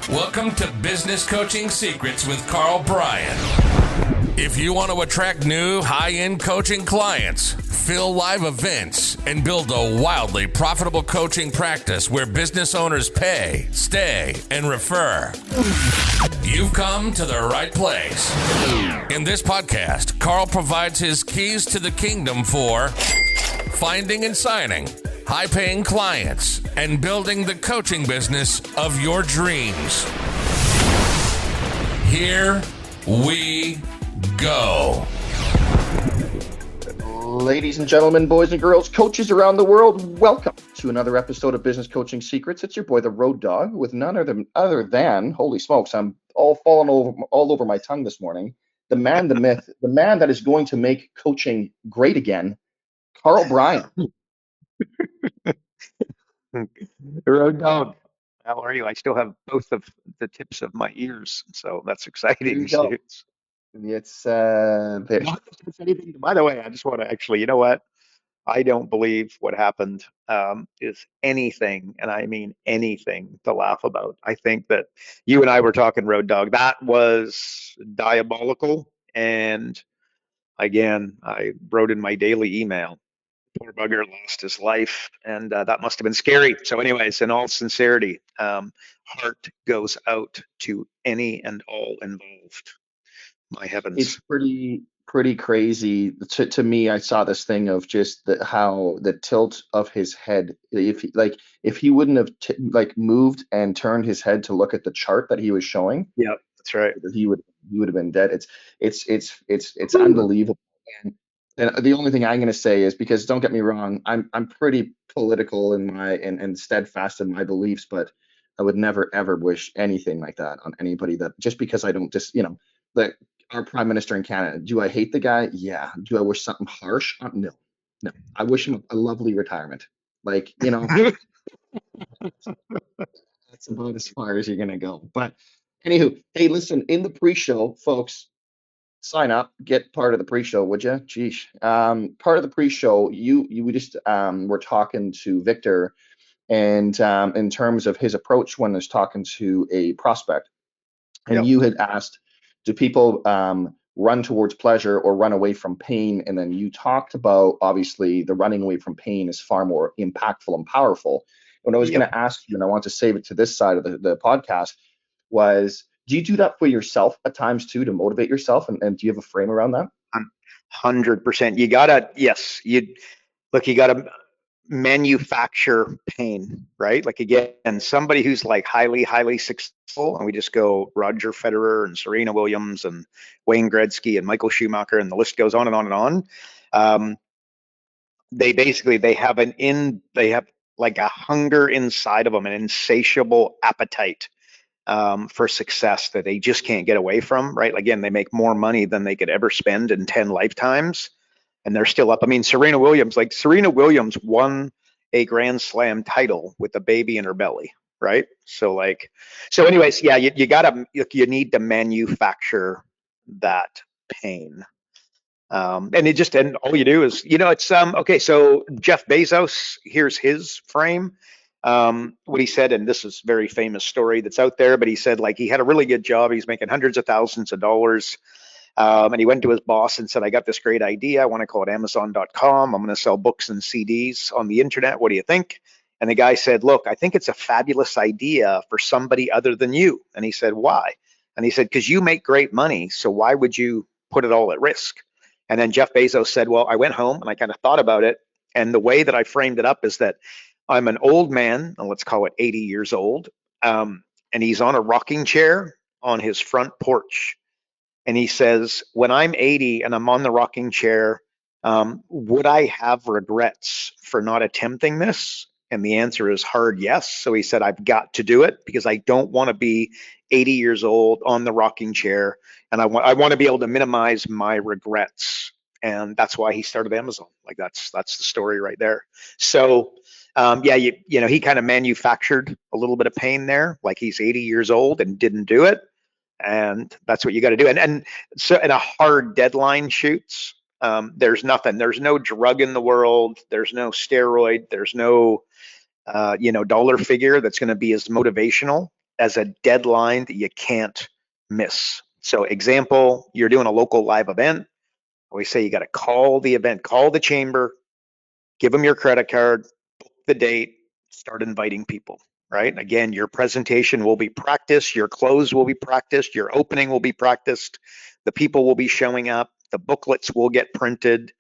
Welcome to Business Coaching Secrets with Karl Bryan. If you want to attract new high-end coaching clients, fill live events, and build a wildly profitable coaching practice where business owners pay, stay, and refer, you've come to the right place. In this podcast, Karl provides his keys to the kingdom for finding and signing high-paying clients and building the coaching business of your dreams. Here we go. Ladies and gentlemen, boys and girls, coaches around the world, welcome to another episode of Business Coaching Secrets. It's your boy, the Road Dog, with none other than, holy smokes, I'm all falling all over my tongue this morning, the man, the myth, the man that is going to make coaching great again, Karl Bryan. Road Dog, how are you? I still have both of the tips of my ears, so that's exciting. It's By the way, I just want to actually, you know what? I don't believe what happened is anything, and I mean anything, to laugh about. I think that you and I were talking, Road Dog. That was diabolical. And again, I wrote in my daily email, poor bugger lost his life, and that must have been scary. So anyways, in all sincerity, heart goes out to any and all involved. My heavens. It's pretty crazy. To me, I saw this thing of just how the tilt of his head, if he wouldn't have moved and turned his head to look at the chart that he was showing, Yeah, that's right. he would have been dead. It's unbelievable. And the only thing I'm going to say is, because don't get me wrong, I'm pretty political in and steadfast in my beliefs, but I would never ever wish anything like that on anybody. That just because I don't that our prime minister in Canada, do I hate the guy? Yeah. Do I wish something harsh? No. I wish him a lovely retirement. That's about as far as you're going to go. But anywho, hey, listen, in the pre-show, folks, sign up, get part of the pre-show, would you? Geesh. Part of the pre-show, we just were talking to Victor, and in terms of his approach when he's talking to a prospect, and Yep. you had asked, do people run towards pleasure or run away from pain? And then you talked about, obviously, the running away from pain is far more impactful and powerful. What I was going to ask you, and I want to save it to this side of the podcast, was, do you do that for yourself at times too, to motivate yourself? And do you have a frame around that? 100%. You gotta manufacture pain, right? Like, again, somebody who's like highly successful, and we just go Roger Federer and Serena Williams and Wayne Gretzky and Michael Schumacher, and the list goes on and on and on. They have like a hunger inside of them, an insatiable appetite for success that they just can't get away from, right? Again, they make more money than they could ever spend in 10 lifetimes, and they're still up. I mean, Serena Williams won a Grand Slam title with a baby in her belly, right? So anyways, yeah, you need to manufacture that pain. And all you do is, it's okay. So Jeff Bezos, here's his frame. What he said, and this is a very famous story that's out there, but he said, like, he had a really good job. He's making hundreds of thousands of dollars. And he went to his boss and said, I got this great idea. I want to call it Amazon.com. I'm going to sell books and CDs on the internet. What do you think? And the guy said, look, I think it's a fabulous idea for somebody other than you. And he said, why? And he said, because you make great money. So why would you put it all at risk? And then Jeff Bezos said, well, I went home and I kind of thought about it. And the way that I framed it up is that I'm an old man, and let's call it 80 years old, and he's on a rocking chair on his front porch. And he says, when I'm 80 and I'm on the rocking chair, would I have regrets for not attempting this? And the answer is hard yes. So he said, I've got to do it because I don't want to be 80 years old on the rocking chair, and I want to be able to minimize my regrets. And that's why he started Amazon. Like, that's the story right there. So he kind of manufactured a little bit of pain there. Like, he's 80 years old and didn't do it. And that's what you got to do. And so in a hard deadline shoots, there's nothing. There's no drug in the world. There's no steroid. There's no dollar figure that's going to be as motivational as a deadline that you can't miss. So example, you're doing a local live event. We say you got to call the event, call the chamber, give them your credit card, book the date, start inviting people, right? Again, your presentation will be practiced, your close will be practiced, your opening will be practiced, the people will be showing up, the booklets will get printed,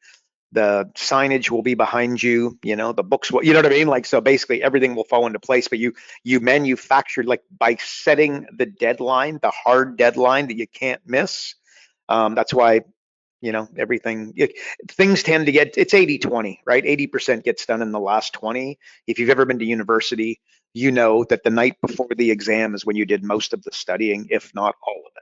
the signage will be behind you, you know, the books will, you know what I mean? Like, so basically everything will fall into place, but you manufactured, like, by setting the deadline, the hard deadline that you can't miss. That's why, you know, things tend to get, it's 80-20, right? 80% gets done in the last 20. If you've ever been to university, you know that the night before the exam is when you did most of the studying, if not all of it,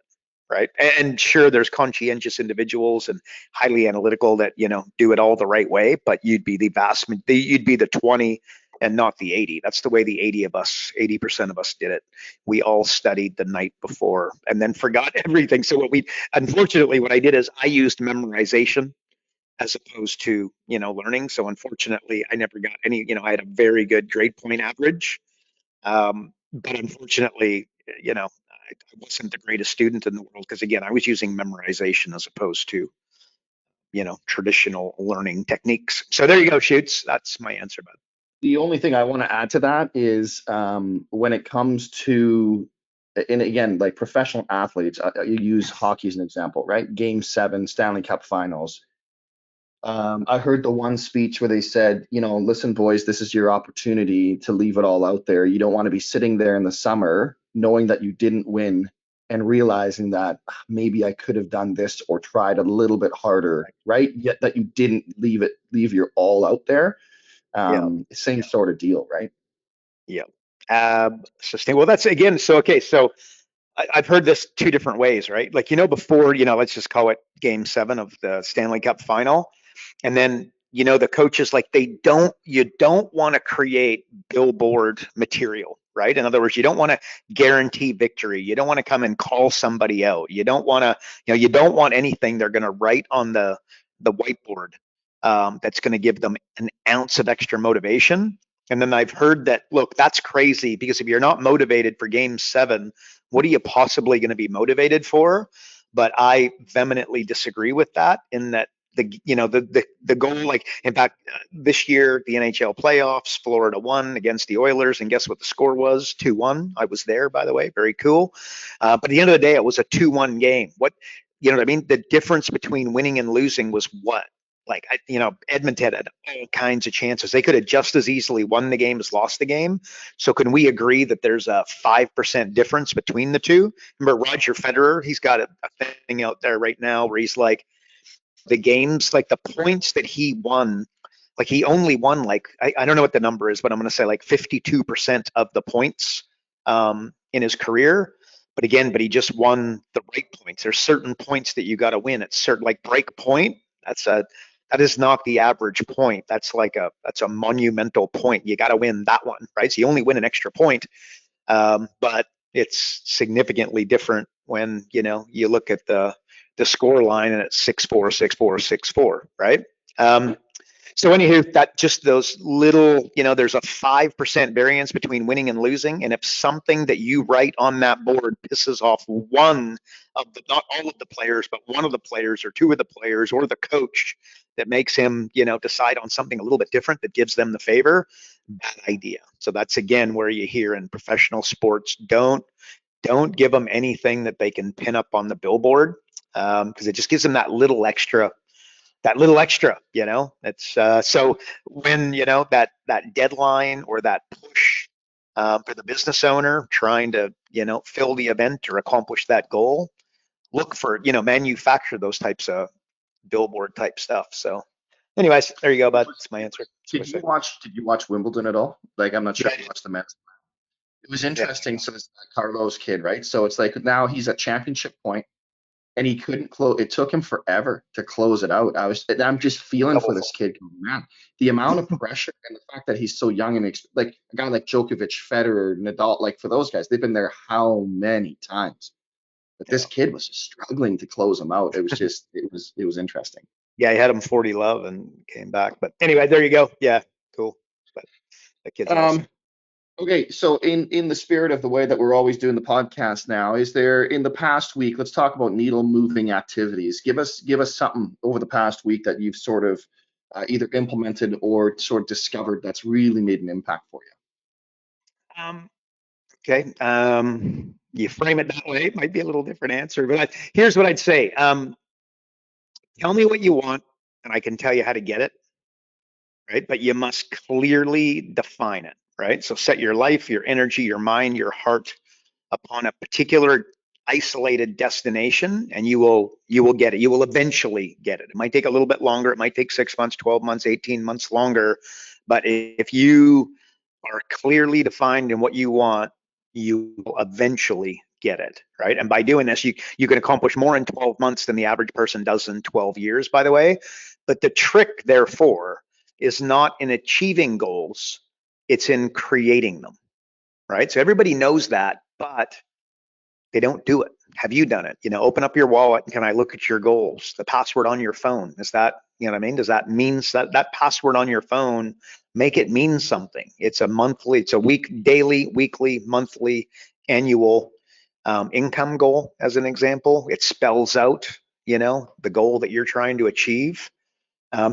right? And sure, there's conscientious individuals and highly analytical that, you know, do it all the right way, but you'd be the 20 and not the 80. That's the way the 80% of us did it. We all studied the night before and then forgot everything. So unfortunately, what I did is I used memorization as opposed to, you know, learning. So unfortunately, I never got any, you know, I had a very good grade point average. But unfortunately, you know, I wasn't the greatest student in the world because, again, I was using memorization as opposed to, you know, traditional learning techniques. So there you go, Shoots. That's my answer, bud. The only thing I want to add to that is when it comes to, and again, like professional athletes, you use hockey as an example, right? Game 7, Stanley Cup Finals. I heard the one speech where they said, you know, listen, boys, this is your opportunity to leave it all out there. You don't want to be sitting there in the summer knowing that you didn't win and realizing that maybe I could have done this or tried a little bit harder, right? Yet that you didn't leave your all out there. Same sort of deal, right? Yeah. Sustain. Well, that's again. So, okay. So I've heard this two different ways, right? Like, you know, before, you know, let's just call it game 7 of the Stanley Cup final. And then, you know, the coaches, like, you don't want to create billboard material, right? In other words, you don't want to guarantee victory. You don't want to come and call somebody out. You don't want to, you know, you don't want anything they're going to write on the whiteboard that's going to give them an ounce of extra motivation. And then I've heard that, look, that's crazy because if you're not motivated for game 7, what are you possibly going to be motivated for? But I vehemently disagree with that in that the goal, like, in fact, this year, the NHL playoffs, Florida won against the Oilers, and guess what the score was? 2-1. I was there, by the way. Very cool. But at the end of the day, it was a 2-1 game. What, you know what I mean? The difference between winning and losing was what? Like, you know, Edmonton had all kinds of chances. They could have just as easily won the game as lost the game. So can we agree that there's a 5% difference between the two? Remember Roger Federer? He's got a thing out there right now where he's like, the games, like the points that he won, like he only won, like, I don't know what the number is, but I'm going to say like 52% of the points in his career. But he just won the right points. There's certain points that you got to win. It's certain, like, break point. That is not the average point. That's a monumental point. You got to win that one, right? So you only win an extra point. But it's significantly different when, you know, you look at the score line and it's 6-4, 6-4, 6-4, right? So anywho, that just those little, you know, there's a 5% variance between winning and losing. And if something that you write on that board pisses off one of the, not all of the players, but one of the players or two of the players or the coach, that makes him, you know, decide on something a little bit different that gives them the favor, bad idea. So that's, again, where you hear in professional sports, don't give them anything that they can pin up on the billboard, because it just gives them that little extra, you know. It's so when, you know, that deadline or that push for the business owner trying to, you know, fill the event or accomplish that goal, look for, you know, manufacture those types of billboard type stuff. So anyways, there you go, bud. That's my answer. Did you watch Wimbledon at all? Like, I'm not sure if you watched the men's. It was interesting. So this Carlos kid, right? So it's like now he's at championship point and he couldn't close. It took him forever to close it out. I'm just feeling for this kid, man. The amount of pressure and the fact that he's so young and like a guy like Djokovic, Federer, Nadal, like for those guys, they've been there how many times? But this kid was just struggling to close him out. It was just, it was interesting. Yeah, he had him 40 love and came back. But anyway, there you go. Yeah, cool. But that kid's awesome. Okay, so in the spirit of the way that we're always doing the podcast now, is there in the past week, let's talk about needle moving activities. Give us something over the past week that you've sort of either implemented or sort of discovered that's really made an impact for you. Um, okay. You frame it that way, it might be a little different answer, but here's what I'd say. Tell me what you want, and I can tell you how to get it, right? But you must clearly define it, right? So set your life, your energy, your mind, your heart upon a particular isolated destination, and you will get it. You will eventually get it. It might take a little bit longer. It might take 6 months, 12 months, 18 months longer. But if you are clearly defined in what you want, you will eventually get it, right? And by doing this, you can accomplish more in 12 months than the average person does in 12 years, by the way. But the trick, therefore, is not in achieving goals, it's in creating them, right? So everybody knows that, but they don't do it. Have you done it? Open up your wallet. Can I look at your goals? The password on your phone. Is that, what I mean? Does that mean that password on your phone, make it mean something? It's a week, daily, weekly, monthly, annual income goal, as an example. It spells out, the goal that you're trying to achieve.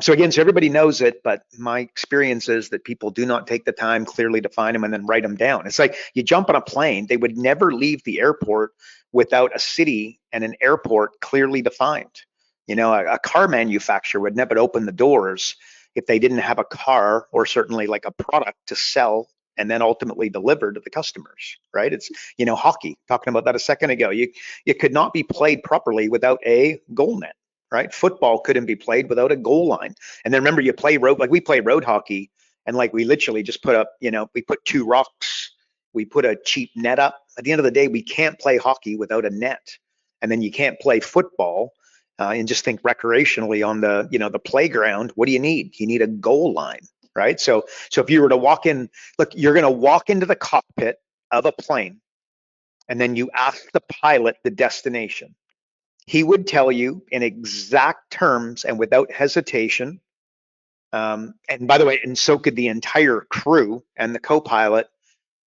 So again, so everybody knows it, but my experience is that people do not take the time, clearly define them, and then write them down. It's like you jump on a plane, they would never leave the airport without a city and an airport clearly defined. A car manufacturer would never open the doors if they didn't have a car, or certainly like a product to sell and then ultimately deliver to the customers, right? It's, hockey, talking about that a second ago. It could not be played properly without a goal net, right? Football couldn't be played without a goal line. And then remember, we play road hockey, and like we literally just put up, we put 2 rocks, we put a cheap net up. At the end of the day, we can't play hockey without a net. And then you can't play football and just think recreationally on the playground. What do you need? You need a goal line, right? So if you were to walk in, look, you're going to walk into the cockpit of a plane, and then you ask the pilot the destination. He would tell you in exact terms and without hesitation. And by the way, and so could the entire crew and the co-pilot,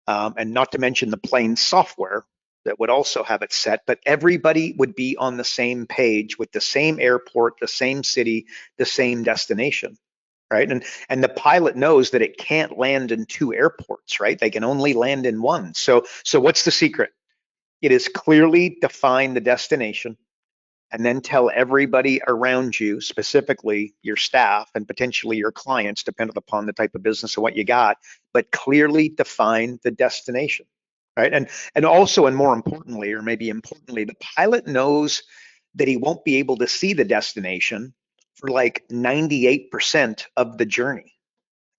and not to mention the plane software that would also have it set, but everybody would be on the same page with the same airport, the same city, the same destination, right? And the pilot knows that it can't land in 2 airports, right? They can only land in one. So what's the secret? It is clearly define the destination, and then tell everybody around you, specifically your staff and potentially your clients, depending upon the type of business and what you got, but clearly define the destination, right? And also, and more importantly, or maybe importantly, the pilot knows that he won't be able to see the destination for like 98% of the journey.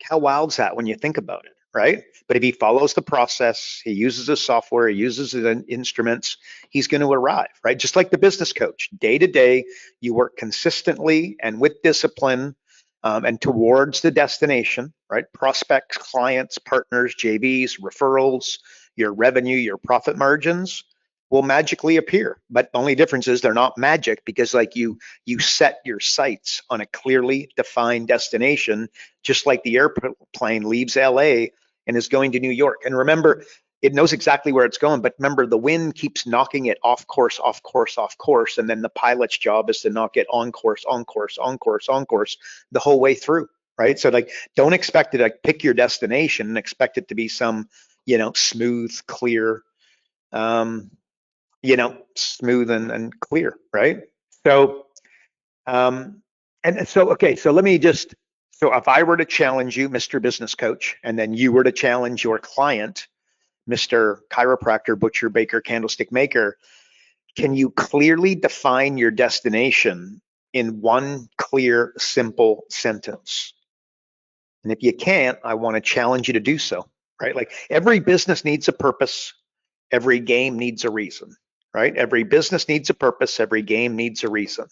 How wild is that when you think about it, right? But if he follows the process, he uses his software, he uses his instruments, he's going to arrive, right? Just like the business coach, day to day, you work consistently and with discipline and towards the destination, right? Prospects, clients, partners, JVs, referrals, your revenue, your profit margins will magically appear. But the only difference is they're not magic, because like you set your sights on a clearly defined destination, just like the airplane leaves LA and is going to New York. And remember, it knows exactly where it's going, but remember, the wind keeps knocking it off course, off course, off course. And then the pilot's job is to knock it on course, on course, on course, on course the whole way through, right? So like, don't expect it to pick your destination and expect it to be some, smooth, clear, smooth and clear, right? So, okay, so let me just, so if I were to challenge you, Mr. Business Coach, and then you were to challenge your client, Mr. Chiropractor, Butcher, Baker, Candlestick Maker, can you clearly define your destination in one clear, simple sentence? And if you can't, I want to challenge you to do so, right? Like every business needs a purpose, every game needs a reason, right? Every business needs a purpose, every game needs a reason.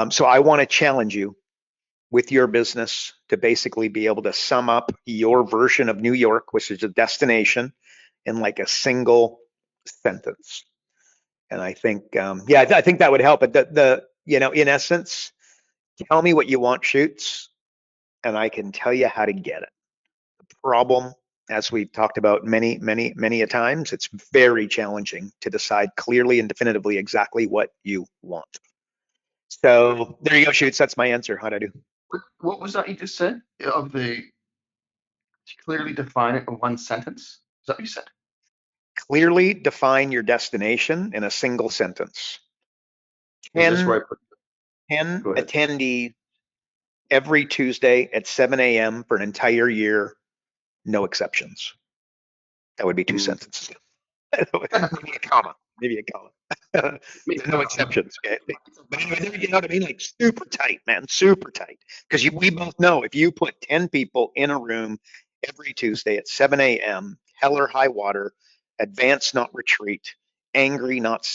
So I want to challenge you with your business to basically be able to sum up your version of New York, which is a destination, in like a single sentence. And I think, I think that would help. But in essence, tell me what you want, Shoots, and I can tell you how to get it. The problem as we've talked about many a times, it's very challenging to decide clearly and definitively exactly what you want. So there you go, Shoots. That's my answer. How'd I do? What was that you just said? Of the to clearly define it in one sentence? Is that what you said? Clearly define your destination in a single sentence. Is this 10, where I put? 10 Go ahead. attendees every Tuesday at 7 a.m. for an entire year, no exceptions. That would be two Mm. sentences. Maybe a comma. Maybe a comma. No exceptions. Okay. But anyway, you know what I mean? Like super tight, man. Super tight. Because we both know if you put 10 people in a room every Tuesday at 7 a.m., hell or high water, advance, not retreat, angry, not,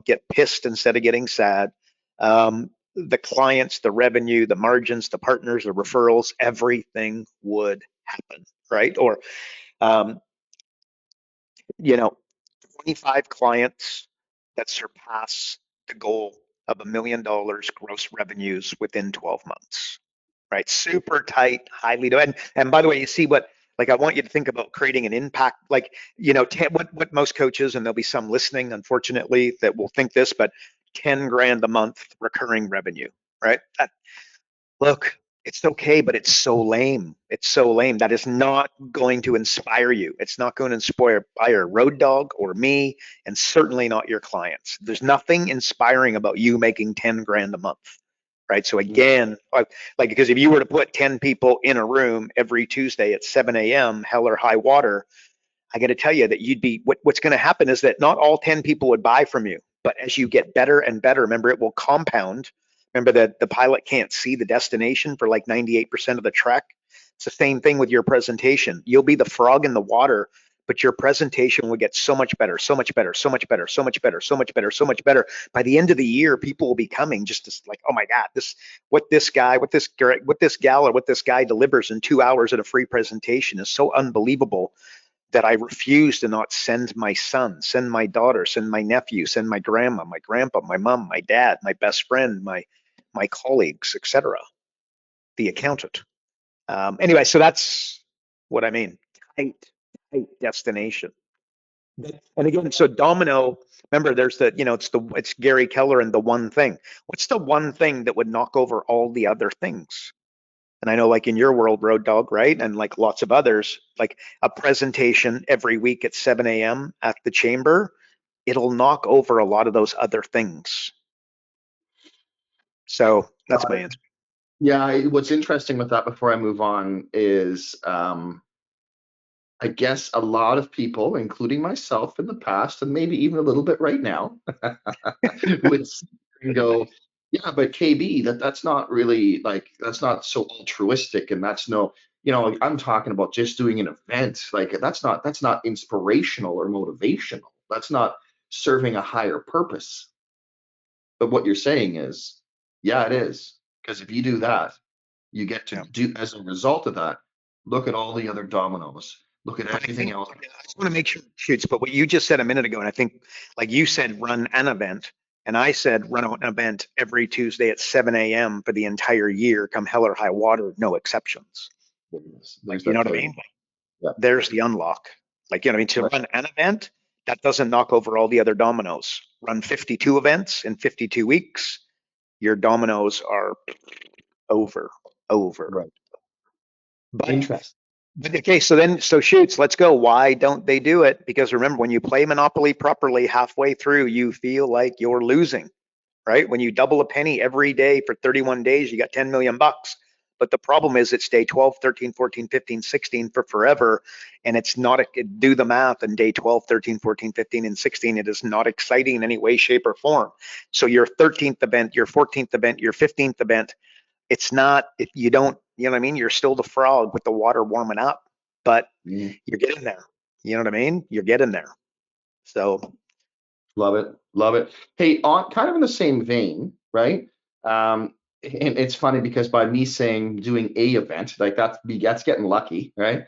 get pissed instead of getting sad. The clients, the revenue, the margins, the partners, the referrals, everything would happen, right? Or, um, 25 clients that surpass the goal of $1 million gross revenues within 12 months, right? Super tight, highly, and by the way, you see what, like, I want you to think about creating an impact, like, what most coaches, and there'll be some listening, unfortunately, that will think this, but 10 grand a month recurring revenue, right? Look, it's okay, but it's so lame. It's so lame. That is not going to inspire you. It's not going to inspire Road Dog or me, and certainly not your clients. There's nothing inspiring about you making 10 grand a month, right? So again, because if you were to put 10 people in a room every Tuesday at 7 a.m., hell or high water, I got to tell you that what's going to happen is that not all 10 people would buy from you, but as you get better and better, remember, it will compound. Remember that the pilot can't see the destination for like 98% of the trek. It's the same thing with your presentation. You'll be the frog in the water, but your presentation will get so much better, so much better, so much better, so much better, so much better, so much better. By the end of the year, people will be coming just like, oh my God, what this gal, or what this guy delivers in 2 hours at a free presentation is so unbelievable that I refuse to not send my son, send my daughter, send my nephew, send my grandma, my grandpa, my mom, my dad, my best friend, my colleagues, etc. The accountant. Anyway, so that's what I mean. Tight, tight destination. And again, so domino. Remember, there's it's Gary Keller and the one thing. What's the one thing that would knock over all the other things? And I know, like in your world, Road Dog, right? And like lots of others, like a presentation every week at 7 a.m. at the chamber, it'll knock over a lot of those other things. So that's my answer. Yeah, what's interesting with that before I move on is I guess a lot of people, including myself in the past, and maybe even a little bit right now, would go, yeah, but KB, that's not really like, that's not so altruistic, and that's no, like, I'm talking about just doing an event. Like that's not inspirational or motivational. That's not serving a higher purpose. But what you're saying is, yeah, it is. Because if you do that, you get to do, as a result of that, look at all the other dominoes. Look at everything else. I just want to make sure, Shoots, but what you just said a minute ago, and I think, like you said, run an event, and I said run an event every Tuesday at 7 a.m. for the entire year, come hell or high water, no exceptions. Like, you know what I mean? Yeah. There's the unlock. Like, you know what I mean? To run an event, that doesn't knock over all the other dominoes. Run 52 events in 52 weeks, your dominoes are over. Right. But Interesting. But okay, so Shoots, let's go. Why don't they do it? Because remember, when you play Monopoly properly, halfway through, you feel like you're losing, right? When you double a penny every day for 31 days, you got 10 million bucks. But the problem is it's day 12, 13, 14, 15, 16 for forever. And it's not, do the math, and day 12, 13, 14, 15, and 16, it is not exciting in any way, shape, or form. So your 13th event, your 14th event, your 15th event, it's not, if you don't, you know what I mean? You're still the frog with the water warming up, but you're getting there. You know what I mean? You're getting there. So love it. Love it. Hey, on kind of in the same vein, right? And it's funny because by me saying doing a event, like that's getting lucky, right?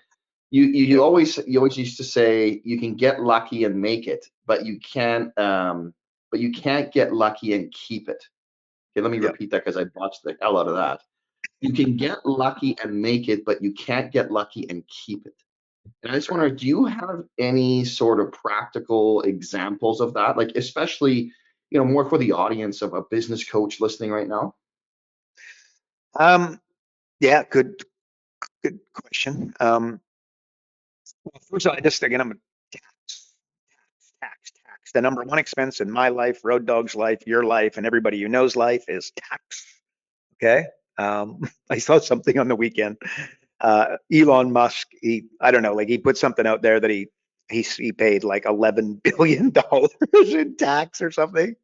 You always used to say you can get lucky and make it, but you can't get lucky and keep it. Okay, let me repeat that because I botched the hell out of that. You can get lucky and make it, but you can't get lucky and keep it. And I just wonder, do you have any sort of practical examples of that? Like, especially, more for the audience of a business coach listening right now? Um, yeah, good question. Well, first of all, I just again, I'm a tax. The number one expense in my life, Road Dog's life, your life, and everybody you know's life is tax. Okay. I saw something on the weekend. Elon Musk, I don't know, like he put something out there that he paid like $11 billion in tax or something,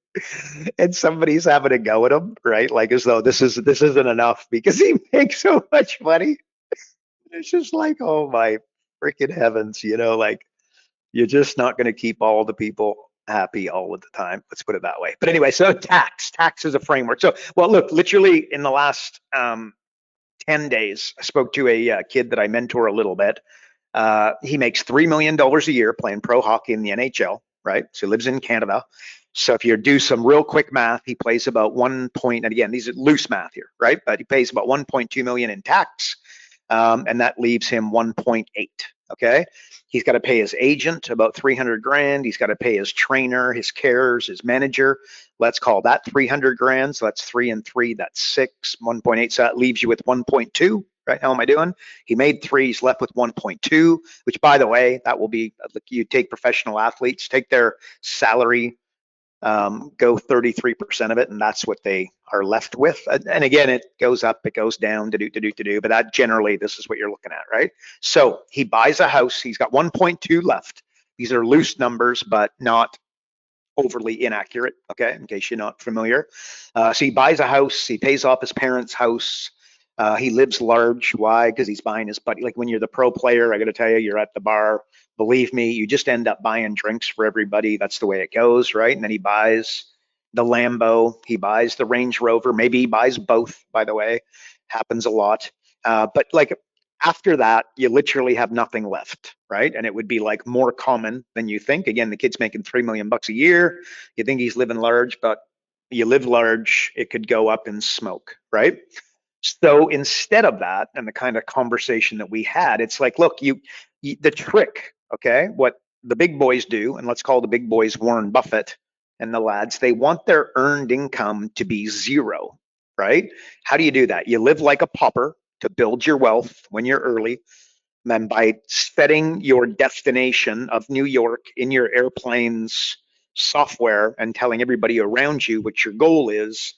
and somebody's having a go at him, right? Like as though this isn't enough because he makes so much money. It's just like, oh my freaking heavens, like you're just not going to keep all the people happy all of the time. Let's put it that way. But anyway, so tax is a framework. So, well, look, literally in the last 10 days, I spoke to a kid that I mentor a little bit. He makes $3 million a year playing pro hockey in the NHL, right? So he lives in Canada. So if you do some real quick math, he plays about and again, these are loose math here, right? But he pays about 1.2 million in tax, and that leaves him 1.8. Okay, he's got to pay his agent about 300 grand. He's got to pay his trainer, his carers, his manager. Let's call that 300 grand. So that's 3 and 3. That's 6. 1.8. So that leaves you with 1.2. Right? How am I doing? He made 3. He's left with 1.2. Which, by the way, that will be. You take professional athletes, take their salary, go 33% of it, and that's what they are left with. And again, it goes up, it goes down, to do. But that generally, this is what you're looking at, right? So he buys a house. He's got 1.2 left. These are loose numbers, but not overly inaccurate. Okay, in case you're not familiar. So he buys a house. He pays off his parents' house. He lives large. Why? Because he's buying his buddy. Like when you're the pro player, I got to tell you, you're at the bar. Believe me, you just end up buying drinks for everybody. That's the way it goes, right? And then he buys the Lambo. He buys the Range Rover. Maybe he buys both, by the way. Happens a lot. But like after that, you literally have nothing left, right? And it would be like more common than you think. Again, the kid's making $3 million a year. You think he's living large, but you live large, it could go up in smoke, right? So instead of that, and the kind of conversation that we had, it's like, look, the trick, okay, what the big boys do, and let's call the big boys Warren Buffett and the lads, they want their earned income to be zero, right? How do you do that? You live like a pauper to build your wealth when you're early. And by setting your destination of New York in your airplane's software and telling everybody around you what your goal is,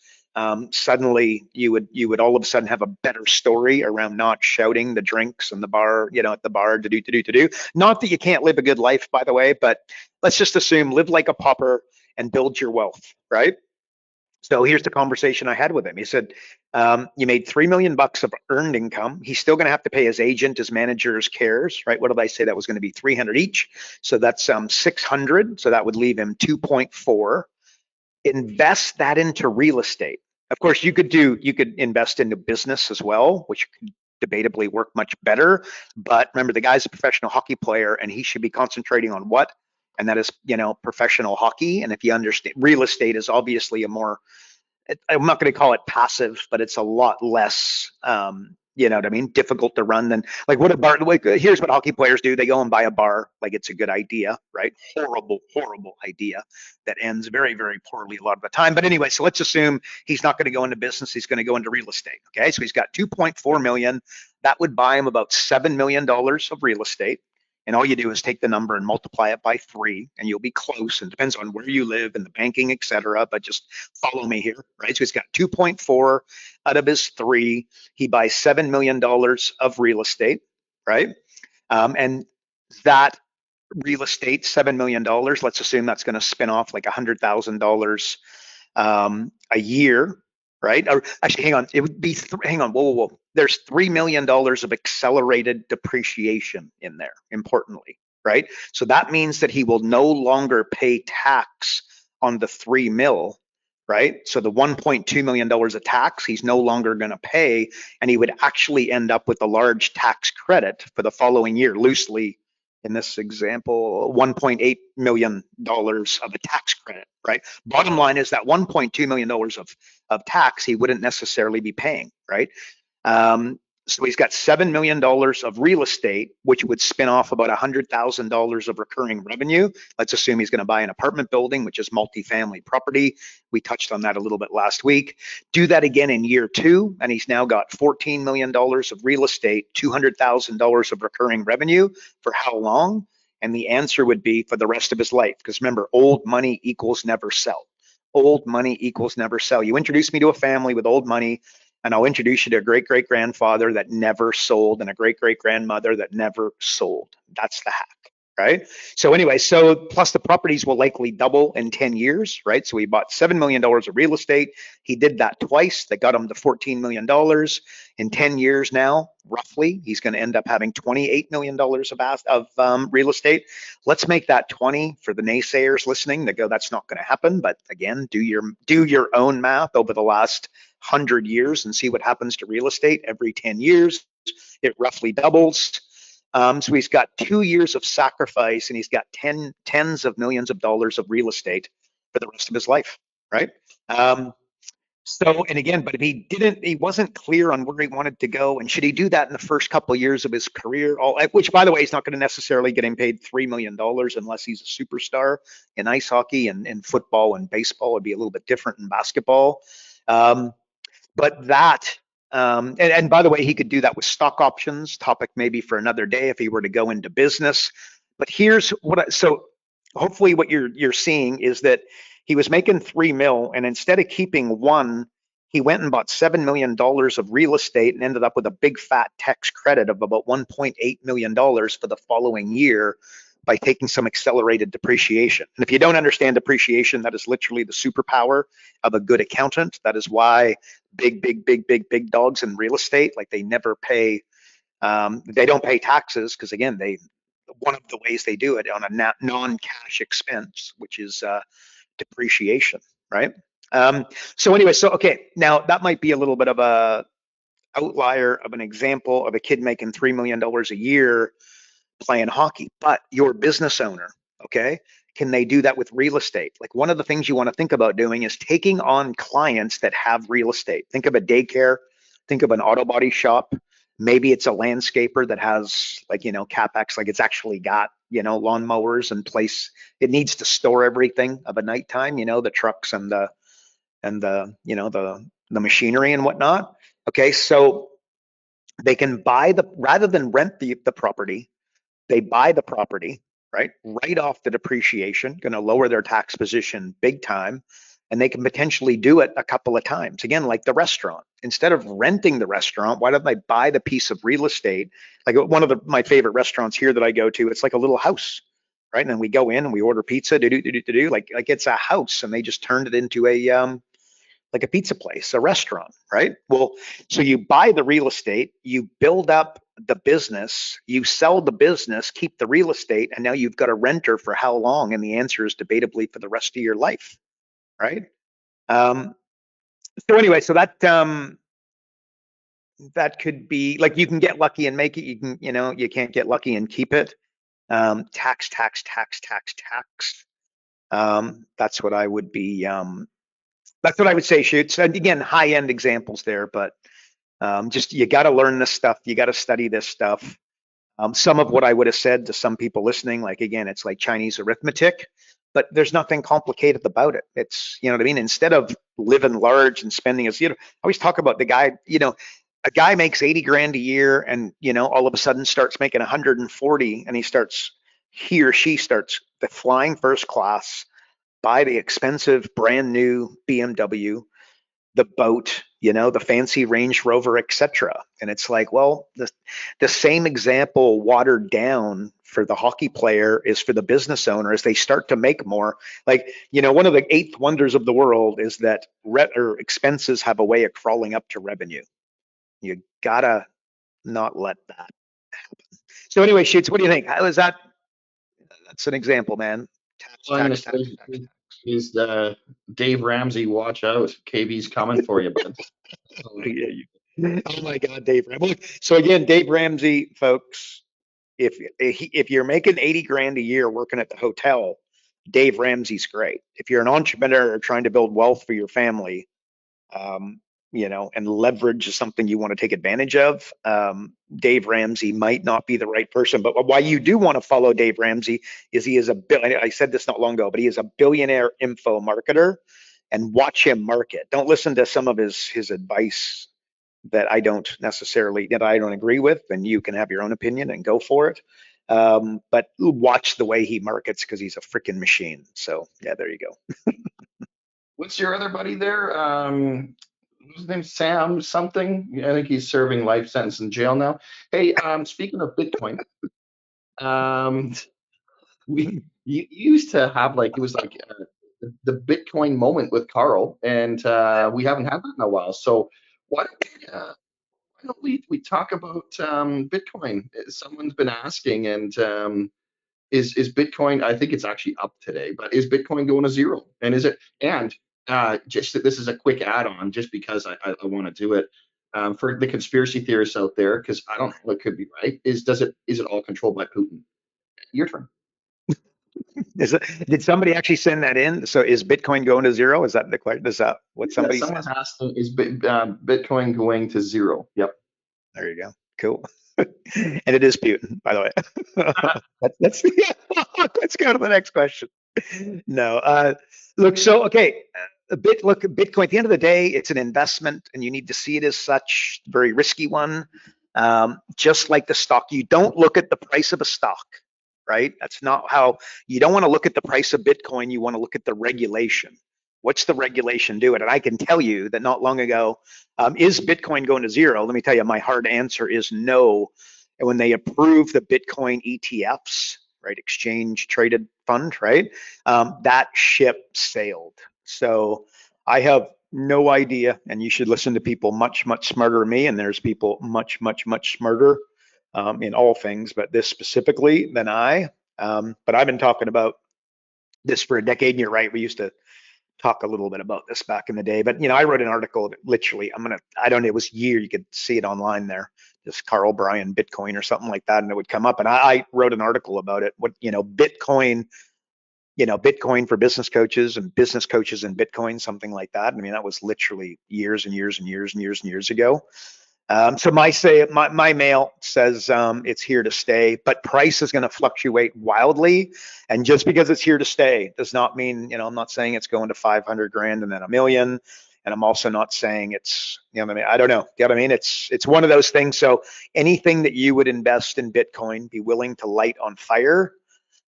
suddenly you would all of a sudden have a better story around not shouting the drinks and the bar, at the bar to do. Not that you can't live a good life, by the way, but let's just assume live like a pauper and build your wealth, right? So here's the conversation I had with him. He said, you made $3 million of earned income. He's still going to have to pay his agent, his manager, his cares, right? What did I say? That was going to be 300 each. So that's 600. So that would leave him 2.4. Invest that into real estate. Of course, you could invest into business as well, which could debatably work much better. But remember, the guy's a professional hockey player, and he should be concentrating on what? And that is, professional hockey. And if you understand, real estate is obviously I'm not going to call it passive, but it's a lot less, you know what I mean, difficult to run than like what a bar. Like, here's what hockey players do: they go and buy a bar, like it's a good idea, right? Horrible idea that ends very, very poorly a lot of the time. But anyway, so let's assume he's not going to go into business; he's going to go into real estate. Okay, so he's got 2.4 million. That would buy him about $7 million of real estate. And all you do is take the number and multiply it by 3, and you'll be close. And it depends on where you live and the banking, et cetera. But just follow me here, right? So he's got 2.4 out of his 3. He buys $7 million of real estate, right? And that real estate, $7 million, let's assume that's going to spin off like $100,000 a year, right? Or actually, hang on, it would be, hang on, whoa. There's $3 million of accelerated depreciation in there, importantly, right? So that means that he will no longer pay tax on the 3 mil, right? So the $1.2 million of tax, he's no longer going to pay, and he would actually end up with a large tax credit for the following year, loosely in this example, $1.8 million of a tax credit, right? Bottom line is that $1.2 million of tax he wouldn't necessarily be paying, right? So he's got $7 million of real estate, which would spin off about $100,000 of recurring revenue. Let's assume he's going to buy an apartment building, which is multifamily property. We touched on that a little bit last week. Do that again in year 2, and he's now got $14 million of real estate, $200,000 of recurring revenue. For how long? And the answer would be for the rest of his life. Because remember, old money equals never sell. Old money equals never sell. You introduce me to a family with old money, and I'll introduce you to a great-great-grandfather that never sold and a great-great-grandmother that never sold. That's the hack, right? So anyway, so plus the properties will likely double in 10 years, right? So he bought $7 million of real estate. He did that twice. That got him to $14 million. In 10 years now, roughly, he's going to end up having $28 million of real estate. Let's make that 20 for the naysayers listening that go, that's not going to happen. But again, do your own math over the last 100 years and see what happens to real estate every 10 years. It roughly doubles. So he's got 2 years of sacrifice, and he's got tens of millions of dollars of real estate for the rest of his life, right? So, and again, but if he wasn't clear on where he wanted to go, and should he do that in the first couple of years of his career, which by the way, he's not going to necessarily get him paid $3 million unless he's a superstar in ice hockey, and in football and baseball. It'd be a little bit different in basketball. But that, and by the way, he could do that with stock options, topic maybe for another day if he were to go into business. But here's so hopefully what you're seeing is that he was making $3 million, and instead of keeping one, he went and bought $7 million of real estate and ended up with a big fat tax credit of about $1.8 million for the following year by taking some accelerated depreciation. And if you don't understand depreciation, that is literally the superpower of a good accountant. That is why big dogs in real estate, like they never pay, they don't pay taxes, because again, one of the ways they do it on a non-cash expense, which is depreciation, right? So anyway, so okay, now that might be a little bit of a outlier of an example of a kid making $3 million a year playing hockey, but your business owner, okay, can they do that with real estate? Like, one of the things you want to think about doing is taking on clients that have real estate. Think of a daycare, think of an auto body shop. Maybe it's a landscaper that has, like, CapEx, like it's actually got, lawnmowers in place. It needs to store everything of a nighttime, the trucks and the machinery and whatnot. Okay, so they can buy rather than rent the property, they buy the property, right? Right off the depreciation, going to lower their tax position big time. And they can potentially do it a couple of times. Again, like the restaurant. Instead of renting the restaurant, why don't they buy the piece of real estate? Like one of my favorite restaurants here that I go to, it's like a little house, right? And then we go in and we order pizza, like it's a house, and they just turned it into like a pizza place, a restaurant, right? Well, so you buy the real estate, you build up the business, you sell the business, keep the real estate, and now you've got a renter for how long? And the answer is debatably for the rest of your life, right? So anyway, so that could be like, you can get lucky and make it. You can, you can't get lucky and keep it. Tax. That's what I would be. That's what I would say, Shoots. And again, high-end examples there, but just, you got to learn this stuff. You got to study this stuff. Some of what I would have said to some people listening, like, again, it's like Chinese arithmetic, but there's nothing complicated about it. It's, you know what I mean? Instead of living large and spending as, I always talk about the guy, a guy makes 80 grand a year and, all of a sudden starts making 140, and he or she starts the flying first class, buy the expensive brand new BMW, the boat, the fancy Range Rover, etc. And it's like, well, the same example watered down for the hockey player is for the business owner as they start to make more. Like, one of the eighth wonders of the world is that expenses have a way of crawling up to revenue. You gotta not let that happen. So anyway, Shoots, what do you think? How is that? That's an example, man. Tax. He's the Dave Ramsey. Watch out, KB's coming for you, bud. Oh my God, Dave Ramsey. So again, Dave Ramsey, folks, if you're making 80 grand a year working at the hotel, Dave Ramsey's great. If you're an entrepreneur trying to build wealth for your family, and leverage is something you want to take advantage of, Dave Ramsey might not be the right person. But why you do want to follow Dave Ramsey is he is I said this not long ago, but he is a billionaire info marketer, and watch him market. Don't listen to some of his advice that I don't agree with, and you can have your own opinion and go for it. But watch the way he markets, because he's a freaking machine. So yeah, there you go. What's your other buddy there? What's his name? Sam something. I think he's serving life sentence in jail now. Hey, speaking of Bitcoin, we you used to have like it was like the Bitcoin moment with Carl, and we haven't had that in a while. So why don't we talk about Bitcoin? Someone's been asking, and is Bitcoin? I think it's actually up today, but is Bitcoin going to zero? And is it? And just this is a quick add-on, just because I want to do it for the conspiracy theorists out there, because I don't know, it could be right. Is it all controlled by Putin? Your turn. Did somebody actually send that in? So is Bitcoin going to zero? Is that the question? Is that what somebody said? Someone's asking, is Bitcoin going to zero? Yep. There you go. Cool. And it is Putin, by the way. Let's go to the next question. No, look. So okay, Bitcoin. At the end of the day, it's an investment, and you need to see it as such. Very risky one. Just like the stock, you don't look at the price of a stock, right? That's not how. You don't want to look at the price of Bitcoin. You want to look at the regulation. What's the regulation doing? And I can tell you that not long ago, is Bitcoin going to zero? Let me tell you, my hard answer is no. And when they approved the Bitcoin ETFs, right, exchange traded fund, right, that ship sailed. So I have no idea, and you should listen to people much, much smarter than me. And there's people much, much, much smarter in all things, but this specifically than I. But I've been talking about this for a decade, and you're right. We used to talk a little bit about this back in the day, but I wrote an article that literally, I don't know, it was you could see it online there, just Karl Bryan Bitcoin or something like that, and it would come up, and I wrote an article about it. What Bitcoin, Bitcoin for business coaches and business coaches in Bitcoin, something like that. I mean, that was literally years and years and years and years and years ago. So my mail says it's here to stay, but price is going to fluctuate wildly. And just because it's here to stay does not mean, I'm not saying it's going to 500 grand and then $1 million. And I'm also not saying it's, I don't know. You know what I mean? It's one of those things. So anything that you would invest in Bitcoin, be willing to light on fire.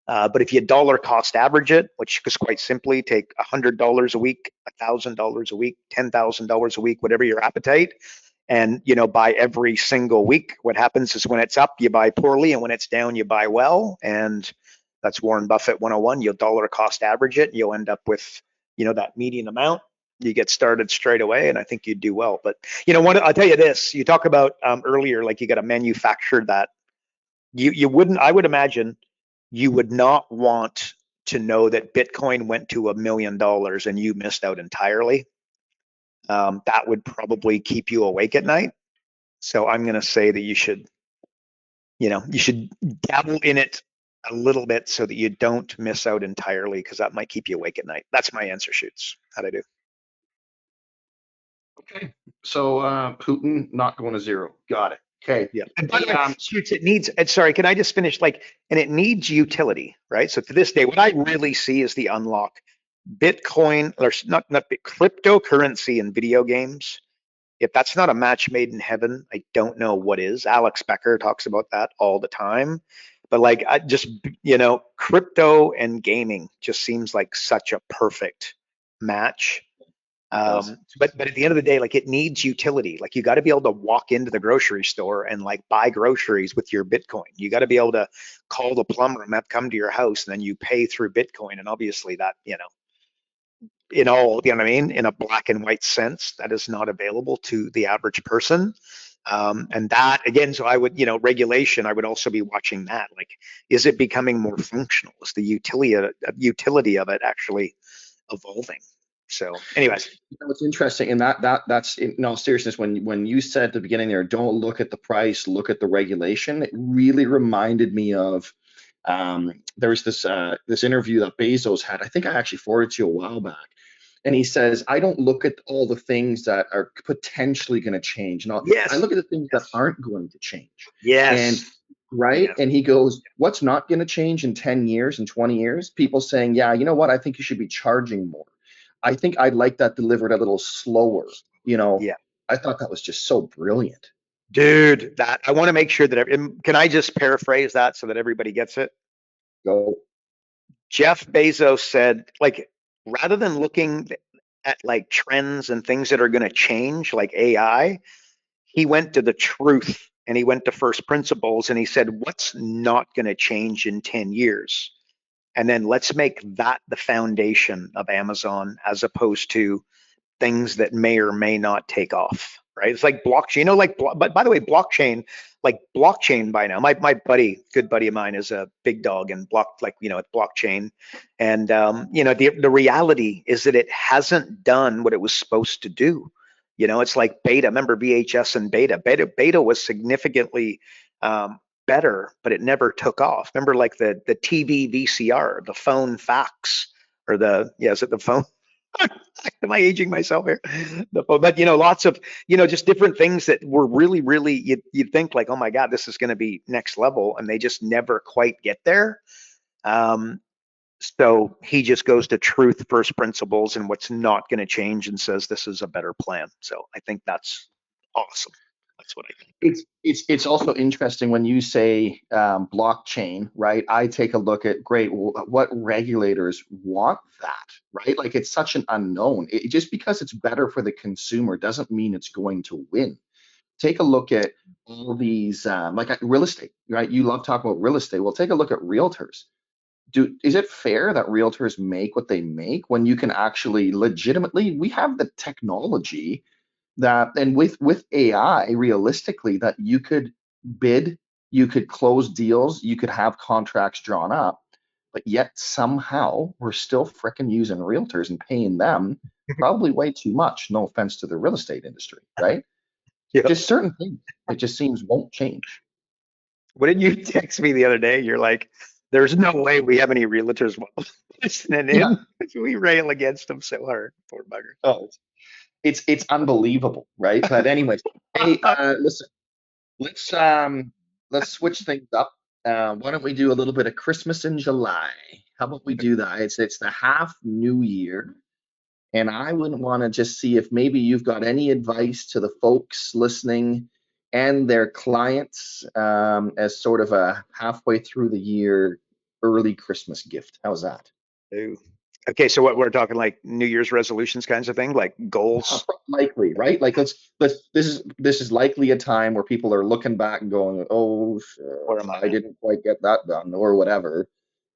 But if you dollar cost average it, which is quite simply take $100 a week, $1,000 a week, $10,000 a week, whatever your appetite, and buy every single week. What happens is when it's up, you buy poorly, and when it's down, you buy well. And that's Warren Buffett 101. You'll dollar cost average it. You'll end up with that median amount. You get started straight away, and I think you'd do well. But I'll tell you this. You talk about earlier, like you got to manufacture that. You wouldn't. I would imagine you would not want to know that Bitcoin went to $1 million and you missed out entirely. That would probably keep you awake at night. So I'm going to say that you should dabble in it a little bit so that you don't miss out entirely, because that might keep you awake at night. That's my answer, Shoots. How'd I do? Okay. So Putin not going to zero. Got it. Okay. Yeah. And by the way, Shoots, it needs, and sorry, can I just finish? And it needs utility, right? So to this day, what I really see is the unlock. Bitcoin, or not cryptocurrency in video games. If that's not a match made in heaven, I don't know what is. Alex Becker talks about that all the time. But I just, crypto and gaming just seems like such a perfect match. But at the end of the day, it needs utility. You got to be able to walk into the grocery store and buy groceries with your Bitcoin. You got to be able to call the plumber and have come to your house, and then you pay through Bitcoin. And obviously that, in all, in a black and white sense, that is not available to the average person. And that again, so I would, regulation, I would also be watching that. Is it becoming more functional? Is the utility of it actually evolving? So anyways, it's interesting. And that's in all seriousness, when you said at the beginning there, don't look at the price, look at the regulation, it really reminded me of there was this interview that Bezos had. I think I actually forwarded to you a while back. And he says, I don't look at all the things that are potentially going to change. And I Yes. look at the things that Yes. aren't going to change. And Yes. right. Yes. And he goes, what's not going to change in 10 years and 20 years? People saying, yeah, you know what? I think you should be charging more. I think I'd like that delivered a little slower. Yeah. I thought that was just so brilliant. Dude, that I want to make sure that can I just paraphrase that so that everybody gets it? Go. Jeff Bezos said, like, rather than looking at like trends and things that are going to change, like AI, he went to the truth and he went to first principles and he said, what's not going to change in 10 years? And then let's make that the foundation of Amazon as opposed to things that may or may not take off, right? It's like blockchain, but by the way, blockchain by now, my good buddy of mine is a big dog in it's blockchain. And, the reality is that it hasn't done what it was supposed to do. It's like beta, remember VHS and beta was significantly, better, but it never took off. Remember like the TV VCR, the phone fax, or is it the phone? Am I aging myself here? But lots of just different things that were really, really you'd think like, oh my God, this is going to be next level, and they just never quite get there. So he just goes to truth, first principles, and what's not going to change, and says this is a better plan. So I think that's awesome. That's what I think. It's also interesting when you say blockchain, right? I take a look at what regulators want that, right? Like it's such an unknown. Just because it's better for the consumer doesn't mean it's going to win. Take a look at all these real estate, right? You love talking about real estate. Well, take a look at realtors. Is it fair that realtors make what they make when you can actually legitimately, we have the technology that, and with AI, realistically, that you could bid, you could close deals, you could have contracts drawn up, but yet somehow we're still fricking using realtors and paying them probably way too much. No offense to the real estate industry, right? Yeah. Just certain things it just seems won't change. What did you text me the other day? You're like, there's no way we have any realtors listening Yeah. in. We rail against them so hard. Poor bugger. Oh, it's unbelievable, right? But anyways, hey, listen, let's switch things up. Why don't we do a little bit of Christmas in July? How about we do that? It's the half new year, and I wouldn't want to just see if maybe you've got any advice to the folks listening and their clients as sort of a halfway through the year early Christmas gift. How's that? Ooh. Okay, so what we're talking like New Year's resolutions kinds of thing, like goals. Likely, right? Like this is likely a time where people are looking back and going, "Oh, Where am I? I didn't quite get that done," or whatever.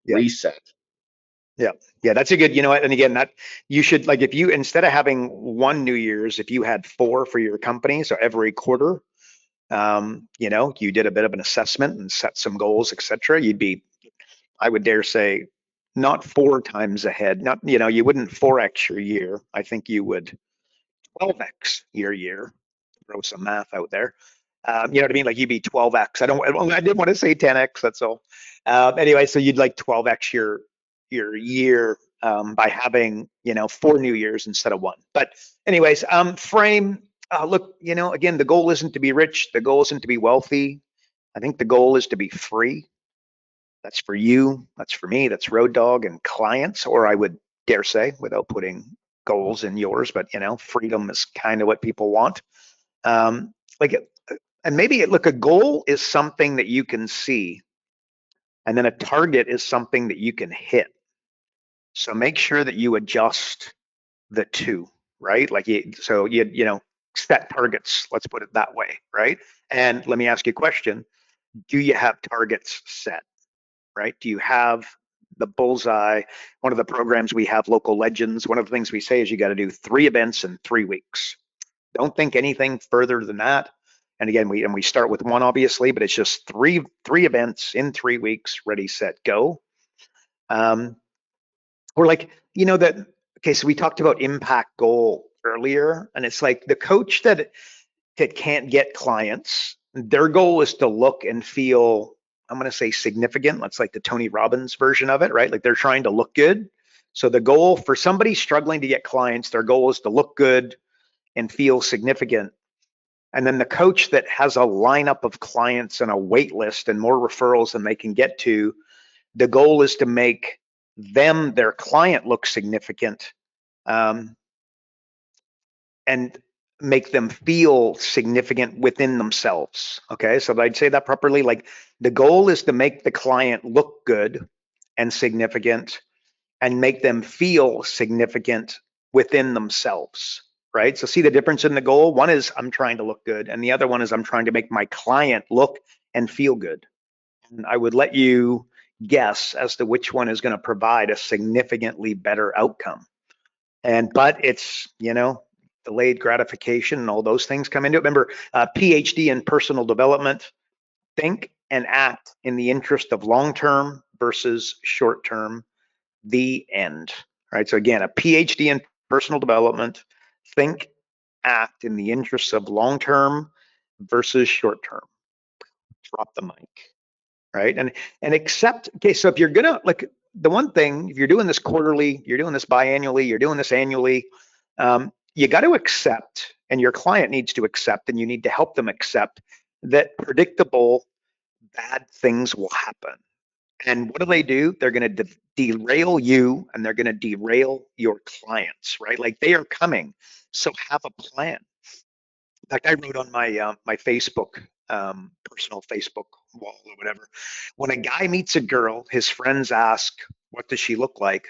Yeah. Reset. Yeah. Yeah, that's a good, and again, that you should, like, if you, instead of having one New Year's, if you had 4 for your company, so every quarter, you did a bit of an assessment and set some goals, etc., you'd be, I would dare say, not 4 times ahead. Not, you wouldn't 4x your year. I think you would 12x your year. Throw some math out there. You know what I mean? Like you'd be 12x. I didn't want to say 10x. That's all. Anyway, so you'd like 12x your year by having 4 New Years instead of 1. But anyways, frame. Look, again, the goal isn't to be rich. The goal isn't to be wealthy. I think the goal is to be free. That's for you. That's for me. That's Road Dog and clients, or I would dare say, without putting goals in yours, but freedom is kind of what people want. Like, and maybe look, a goal is something that you can see, and then a target is something that you can hit. So make sure that you adjust the two, right? Like you set targets. Let's put it that way, right? And let me ask you a question: do you have targets set? Right? Do you have the bullseye? One of the programs we have, Local Legends, one of the things we say is you got to do 3 events in 3 weeks. Don't think anything further than that. And again, we start with 1, obviously, but it's just three events in 3 weeks, ready, set, go. Or like, that, okay, so we talked about impact goal earlier, and it's like the coach that can't get clients, their goal is to look and feel, I'm going to say significant. That's like the Tony Robbins version of it, right? Like they're trying to look good. So the goal for somebody struggling to get clients, their goal is to look good and feel significant. And then the coach that has a lineup of clients and a wait list and more referrals than they can get to, the goal is to make them, their client, look significant, and make them feel significant within themselves. Okay, so I'd say that properly. Like, the goal is to make the client look good and significant and make them feel significant within themselves, right? So see the difference in the goal? One is I'm trying to look good, and the other one is I'm trying to make my client look and feel good. And I would let you guess as to which one is going to provide a significantly better outcome. But it's, delayed gratification and all those things come into it. Remember, PhD in personal development, think and act in the interest of long-term versus short-term, the end. Right. So again, a PhD in personal development, think, act in the interests of long-term versus short-term. Drop the mic. Right. And accept. Okay. So if you're gonna, like, the one thing, if you're doing this quarterly, you're doing this biannually, you're doing this annually, you got to accept, and your client needs to accept, and you need to help them accept that predictable bad things will happen. And what do? They're going to derail you, and they're going to derail your clients, right? Like, they are coming. So have a plan. In fact, I wrote on my my Facebook, personal Facebook wall or whatever, when a guy meets a girl, his friends ask, what does she look like?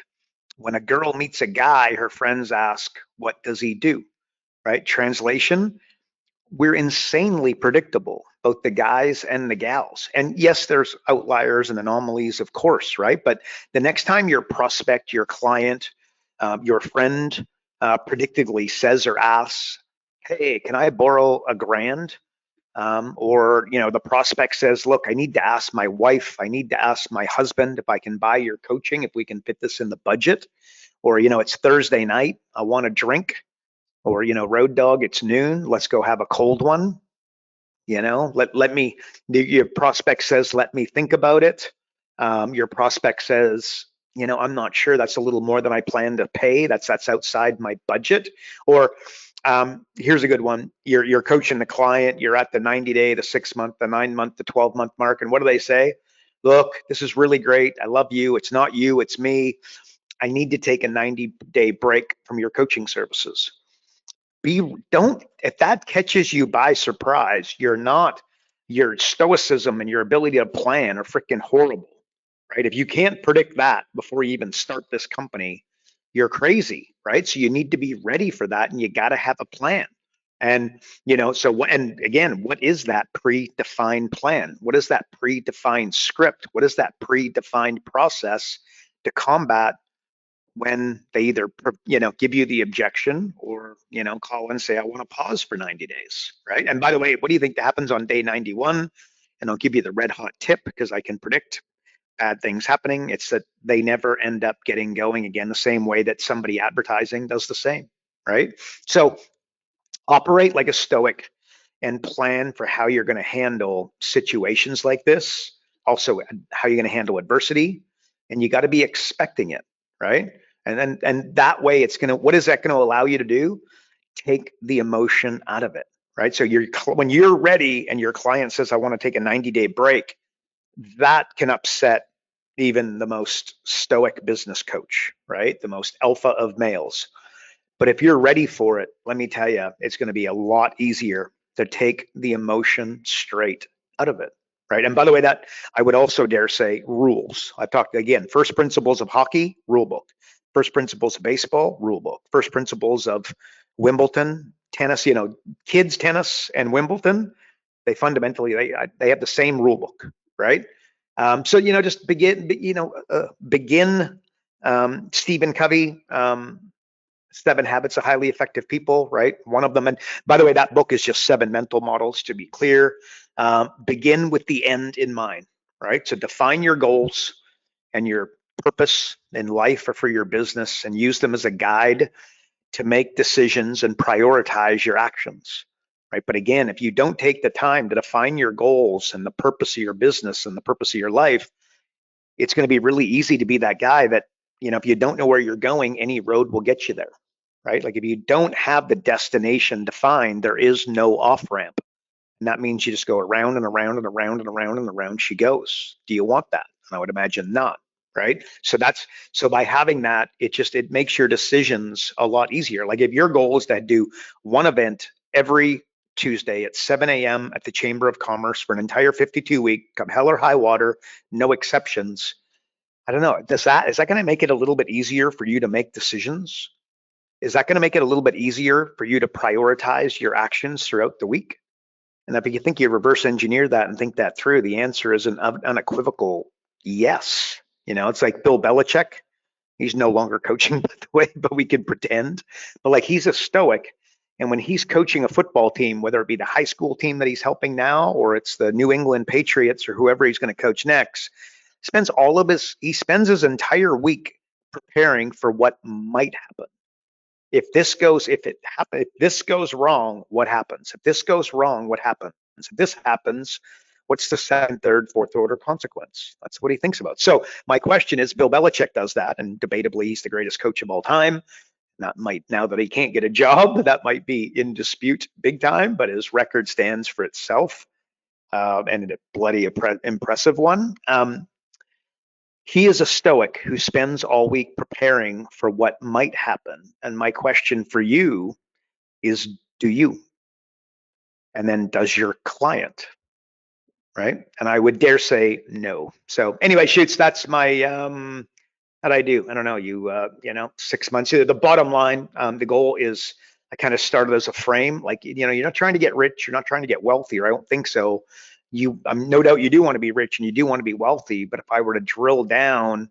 When a girl meets a guy, her friends ask, what does he do? Right? Translation, we're insanely predictable, both the guys and the gals. And yes, there's outliers and anomalies, of course, right? But the next time your prospect, your client, your friend predictably says or asks, hey, can I borrow $1,000? Or, the prospect says, look, I need to ask my wife, I need to ask my husband if I can buy your coaching, if we can fit this in the budget. Or, it's Thursday night, I want a drink. Or, road dog, it's noon, let's go have a cold one. Let me, your prospect says, let me think about it. Your prospect says, I'm not sure, that's a little more than I plan to pay. That's outside my budget. Or here's a good one. You're coaching the client, you're at the 90-day, the 6-month, the 9-month, the 12-month mark. And what do they say? Look, this is really great. I love you. It's not you, it's me. I need to take a 90-day break from your coaching services. If that catches you by surprise, your stoicism and your ability to plan are freaking horrible, right? If you can't predict that before you even start this company, you're crazy, right? So you need to be ready for that, and you got to have a plan. And, and again, what is that predefined plan? What is that predefined script? What is that predefined process to combat when they either, give you the objection or, call and say, I want to pause for 90 days, right? And by the way, what do you think happens on day 91? And I'll give you the red hot tip, because I can predict bad things happening. It's that they never end up getting going again, the same way that somebody advertising does the same, right? So operate like a stoic and plan for how you're going to handle situations like this. Also, how you're going to handle adversity, and you got to be expecting it, right? And that way, what is that going to allow you to do? Take the emotion out of it, right? So when you're ready and your client says, I want to take a 90-day break, that can upset even the most stoic business coach, right? The most alpha of males. But if you're ready for it, let me tell you, it's going to be a lot easier to take the emotion straight out of it, right? And by the way, that I would also dare say rules. I've talked again, first principles of hockey, rule book. First principles of baseball, rule book. First principles of Wimbledon, tennis, kids tennis and Wimbledon, they fundamentally, they have the same rule book, right? So, just begin, Stephen Covey, 7 Habits of Highly Effective People, right? One of them. And by the way, that book is just 7 mental models, to be clear. Begin with the end in mind, right? So define your goals and your purpose in life or for your business, and use them as a guide to make decisions and prioritize your actions, right? But again, if you don't take the time to define your goals and the purpose of your business and the purpose of your life, it's going to be really easy to be that guy that if you don't know where you're going, any road will get you there, right? Like if you don't have the destination defined, there is no off ramp. And that means you just go around and around and around and around and around she goes. Do you want that? And I would imagine not, right? So by having that, it makes your decisions a lot easier. Like if your goal is to do one event every Tuesday at 7 a.m. at the Chamber of Commerce for an entire 52-week, come hell or high water, no exceptions. I don't know. Is that going to make it a little bit easier for you to make decisions? Is that going to make it a little bit easier for you to prioritize your actions throughout the week? And if you think you reverse engineer that and think that through, the answer is an unequivocal yes. It's like Bill Belichick. He's no longer coaching, by the way, but we can pretend. But like he's a stoic. And when he's coaching a football team, whether it be the high school team that he's helping now, or it's the New England Patriots or whoever he's going to coach next, he spends his entire week preparing for what might happen. If this goes wrong, what happens? If this goes wrong, what happens? If this happens, what's the second, third, fourth order consequence? That's what he thinks about. So my question is, Bill Belichick does that, and debatably he's the greatest coach of all time. Now that he can't get a job, that might be in dispute big time, but his record stands for itself, and a bloody impressive one. He is a stoic who spends all week preparing for what might happen. And my question for you is, do you? And then does your client? Right? And I would dare say no. So anyway, Shoots, that's my how'd I do? I don't know. 6 months. The bottom line, the goal is I kind of started as a frame. Like, you're not trying to get rich, you're not trying to get wealthier. I don't think so. No doubt you do want to be rich and you do want to be wealthy, but if I were to drill down,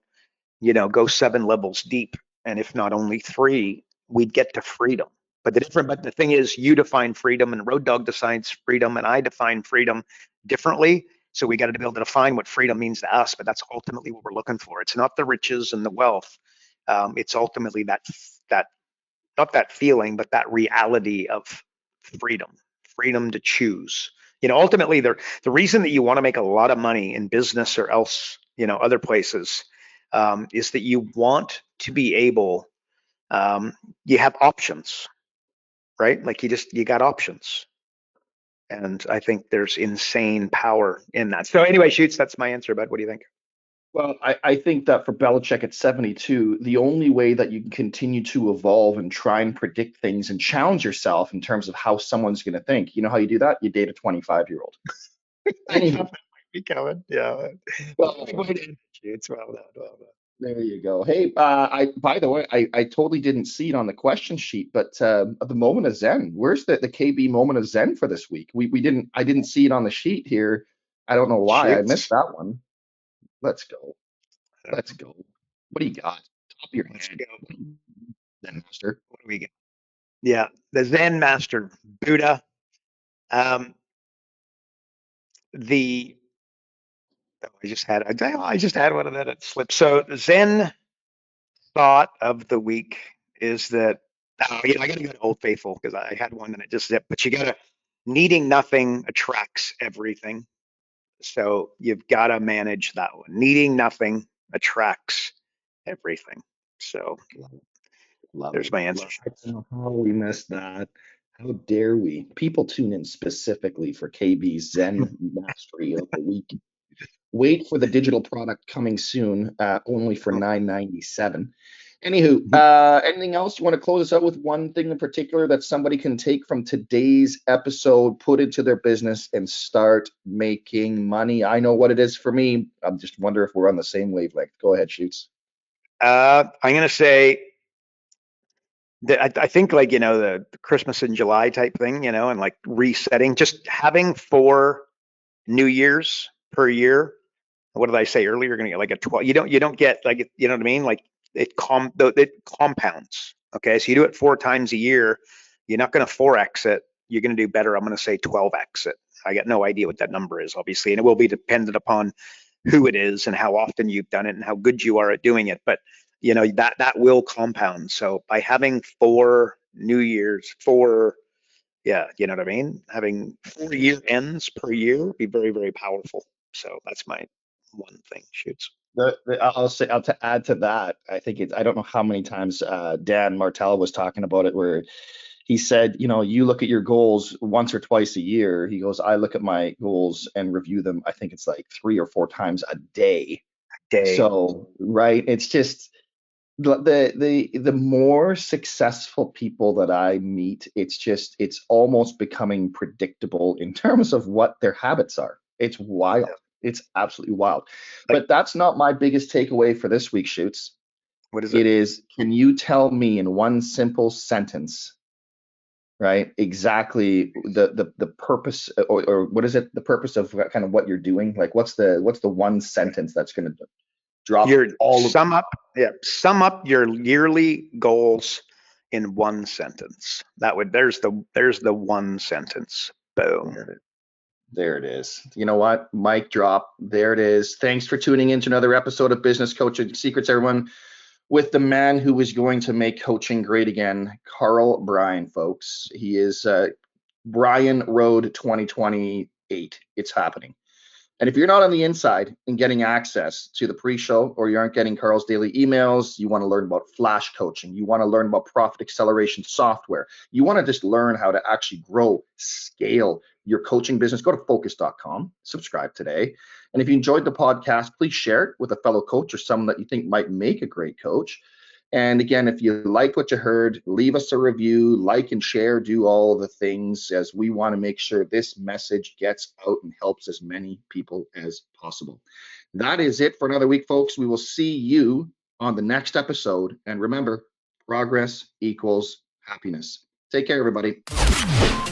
go 7 levels deep, and if not only 3, we'd get to freedom. But the thing is, you define freedom and Road Dogg defines freedom, and I define freedom differently. So we got to be able to define what freedom means to us, but that's ultimately what we're looking for. It's not the riches and the wealth. It's ultimately that not that feeling, but that reality of freedom to choose. Ultimately, the reason that you want to make a lot of money in business or else, other places, is that you want to be able, you have options, right? Like you got options. And I think there's insane power in that. So anyway, Shoots, that's my answer, bud. What do you think? Well, I think that for Belichick at 72, the only way that you can continue to evolve and try and predict things and challenge yourself in terms of how someone's going to think, you know how you do that? You date a 25-year-old. Anyhow, be coming. Yeah. Well, Shoots. Well done. there you go. Hey, by the way, I totally didn't see it on the question sheet, but the moment of Zen, where's the KB moment of Zen for this week? I didn't see it on the sheet here. I don't know why I missed that one. Let's go. Let's go. What do you got? Top of your head. Zen master. What do we got? Yeah, the Zen master, Buddha. I just had one of that. It slipped. So the Zen thought of the week is that I got to go to Old Faithful because I had one and it just zipped. But you got to needing nothing attracts everything. So you've got to manage that one. Needing nothing attracts everything. So there's my answer. How we missed that. How dare we? People tune in specifically for KB's Zen Mastery of the Week. Wait for the digital product coming soon, only for $9.97. Anywho, anything else? You want to close us out with one thing in particular that somebody can take from today's episode, put into their business, and start making money? I know what it is for me. I just wonder if we're on the same wavelength. Go ahead, Shoots. I'm going to say that I think like, the Christmas in July type thing, and like resetting, just having 4 New Year's per year. What did I say earlier? You're going to get like a 12. You don't get like, you know what I mean? Like it compounds. Okay. So you do it 4 times a year. You're not going to 4x it. You're going to do better. I'm going to say 12x it. I got no idea what that number is, obviously. And it will be dependent upon who it is and how often you've done it and how good you are at doing it. But that will compound. So by having 4 New Year's, 4, yeah, you know what I mean? Having 4 year ends per year would be very, very powerful. So that's my one thing, Shoots. I'll to add to that. I think I don't know how many times Dan Martell was talking about it, where he said, you look at your goals once or twice a year. He goes, I look at my goals and review them. I think it's like 3 or 4 times a day. So, right. It's just the more successful people that I meet, it's almost becoming predictable in terms of what their habits are. It's wild. It's absolutely wild. But that's not my biggest takeaway for this week, Shoots. What is it? It is, can you tell me in one simple sentence, right, exactly the purpose, or what is it, the purpose of kind of what you're doing? Like, what's the one sentence that's going to drop sum up your yearly goals in one sentence. There's the one sentence. Boom. There it is. You know what? Mic drop. There it is. Thanks for tuning in to another episode of Business Coaching Secrets, everyone, with the man who is going to make coaching great again, Karl Bryan, folks. He is Bryan Road 2028. It's happening. And if you're not on the inside and getting access to the pre-show, or you aren't getting Karl's daily emails, you want to learn about flash coaching, you want to learn about profit acceleration software, you want to just learn how to actually grow, scale your coaching business, go to focus.com, subscribe today. And if you enjoyed the podcast, please share it with a fellow coach or someone that you think might make a great coach. And again, if you liked what you heard, leave us a review, like and share, do all the things, as we want to make sure this message gets out and helps as many people as possible. That is it for another week, folks. We will see you on the next episode. And remember, progress equals happiness. Take care, everybody.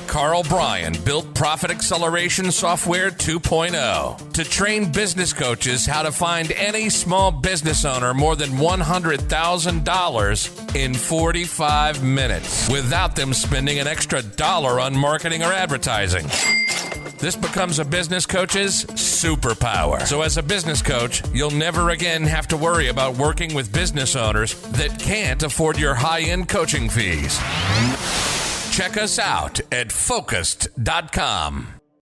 Karl Bryan built Profit Acceleration Software 2.0 to train business coaches how to find any small business owner more than $100,000 in 45 minutes without them spending an extra dollar on marketing or advertising. This becomes a business coach's superpower. So as a business coach, you'll never again have to worry about working with business owners that can't afford your high-end coaching fees. Check us out at focused.com.